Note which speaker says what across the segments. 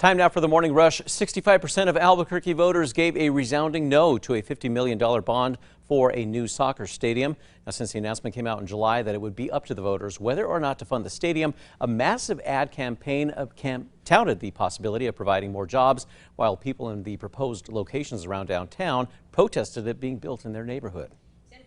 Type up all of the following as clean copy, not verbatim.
Speaker 1: Time now for the morning rush. 65% of Albuquerque voters gave a resounding no to a $50 million bond for a new soccer stadium. Now, since the announcement came out in July that it would be up to the voters whether or not to fund the stadium, a massive ad campaign touted the possibility of providing more jobs, while people in the proposed locations around downtown protested it being built in their neighborhood.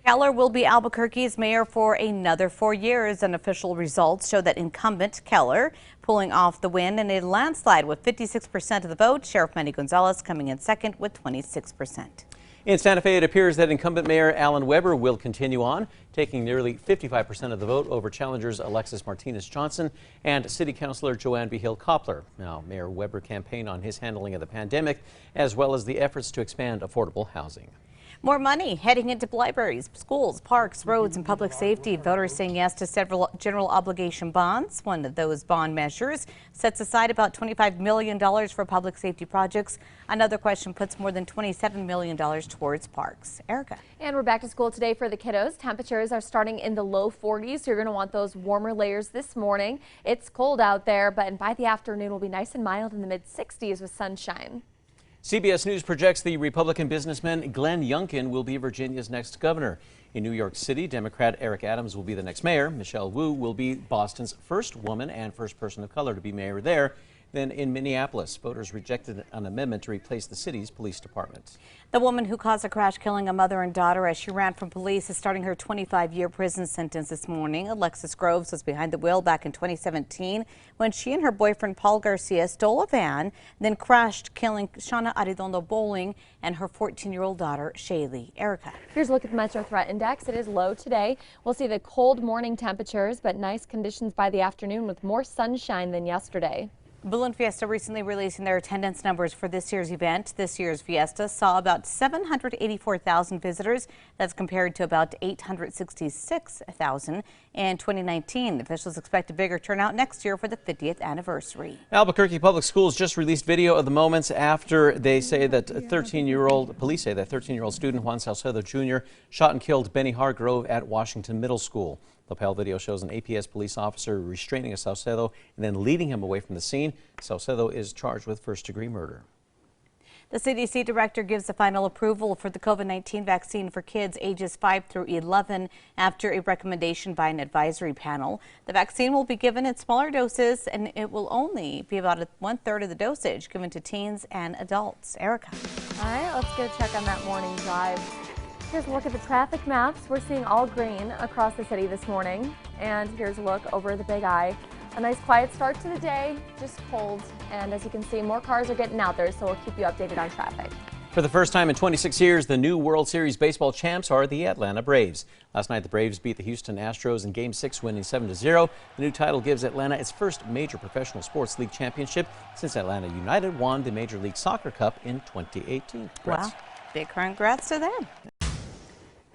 Speaker 2: Keller will be Albuquerque's mayor for another 4 years, and official results show that incumbent Keller pulling off the win in a landslide with 56% of the vote. Sheriff Manny Gonzalez coming in second with 26%.
Speaker 1: In Santa Fe, it appears that incumbent Mayor Alan Weber will continue on, taking nearly 55% of the vote over challengers Alexis Martinez-Johnson and City Councilor Joanne B. Hill-Koppler. Now, Mayor Weber campaigned on his handling of the pandemic, as well as the efforts to expand affordable housing.
Speaker 2: More money heading into libraries, schools, parks, roads, and public safety. Voters saying yes to several general obligation bonds. One of those bond measures sets aside about $25 million for public safety projects. Another question puts more than $27 million towards parks. Erica.
Speaker 3: And we're back to school today for the kiddos. Temperatures are starting in the low 40s, so you're going to want those warmer layers this morning. It's cold out there, but by the afternoon will be nice and mild in the mid 60s with sunshine.
Speaker 1: CBS News projects the Republican businessman Glenn Youngkin will be Virginia's next governor. In New York City, Democrat Eric Adams will be the next mayor. Michelle Wu will be Boston's first woman and first person of color to be mayor there. Then in Minneapolis, voters rejected an amendment to replace the city's police department.
Speaker 2: The woman who caused a crash killing a mother and daughter as she ran from police is starting her 25-year prison sentence this morning. Alexis Groves was behind the wheel back in 2017 when she and her boyfriend Paul Garcia stole a van, then crashed, killing Shauna Arredondo Bowling and her 14-year-old daughter Shaylee. Erica.
Speaker 3: Here's a look at the Metro Threat Index. It is low today. We'll see the cold morning temperatures, but nice conditions by the afternoon with more sunshine than yesterday.
Speaker 2: Balloon Fiesta recently releasing their attendance numbers for this year's event. This year's Fiesta saw about 784,000 visitors. That's compared to about 866,000 in 2019. Officials expect a bigger turnout next year for the 50th anniversary.
Speaker 1: Albuquerque Public Schools just released video of the moments after they say that police say that 13-year-old student Juan Salcedo Jr. shot and killed Benny Hargrove at Washington Middle School. Lapel video shows an APS police officer restraining a Salcedo and then leading him away from the scene. Salcedo is charged with first-degree murder.
Speaker 2: The CDC director gives the final approval for the COVID-19 vaccine for kids ages 5 through 11 after a recommendation by an advisory panel. The vaccine will be given in smaller doses, and it will only be about 1/3 of the dosage given to teens and adults. Erica.
Speaker 3: All right, let's go check on that morning drive. Here's a look at the traffic maps. We're seeing all green across the city this morning. And here's a look over the Big I. A nice quiet start to the day, just cold. And as you can see, more cars are getting out there, so we'll keep you updated on traffic.
Speaker 1: For the first time in 26 years, the new World Series baseball champs are the Atlanta Braves. Last night, the Braves beat the Houston Astros in Game 6, winning 7-0. The new title gives Atlanta its first major professional sports league championship since Atlanta United won the Major League Soccer Cup in 2018.
Speaker 2: Wow, big congrats to them.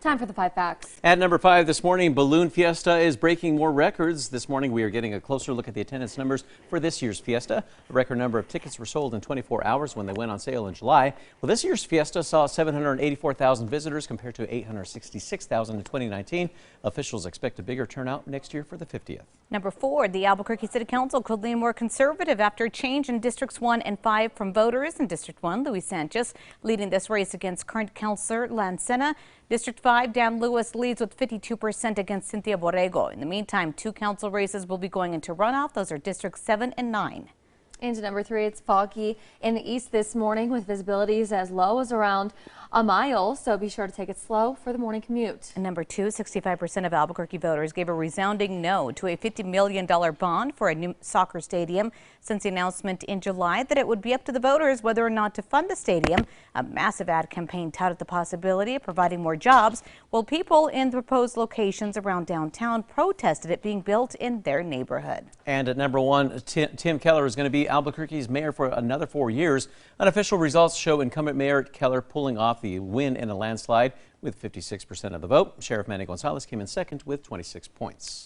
Speaker 3: Time for the 5 facts.
Speaker 1: At number 5 this morning, Balloon Fiesta is breaking more records. This morning, we are getting a closer look at the attendance numbers for this year's Fiesta. A record number of tickets were sold in 24 hours when they went on sale in July. Well, this year's Fiesta saw 784,000 visitors compared to 866,000 in 2019. Officials expect a bigger turnout next year for the 50th.
Speaker 2: Number 4, the Albuquerque City Council could lean more conservative after a change in Districts 1 and 5 from voters. In District 1, Luis Sanchez leading this race against current Councilor Lancena. District 5, Dan Lewis leads with 52% against Cynthia Borrego. In the meantime, 2 council races will be going into runoff. Those are Districts 7 and 9.
Speaker 3: And number 3, it's foggy in the east this morning with visibilities as low as around a mile, so be sure to take it slow for the morning commute.
Speaker 2: And number 2, 65% of Albuquerque voters gave a resounding no to a $50 million bond for a new soccer stadium since the announcement in July that it would be up to the voters whether or not to fund the stadium. A massive ad campaign touted the possibility of providing more jobs, while people in the proposed locations around downtown protested it being built in their neighborhood.
Speaker 1: And at number 1, Tim Keller is going to be Albuquerque's mayor for another 4 years. Unofficial results show incumbent Mayor Keller pulling off the win in a landslide with 56% of the vote. Sheriff Manny Gonzalez came in second with 26 points.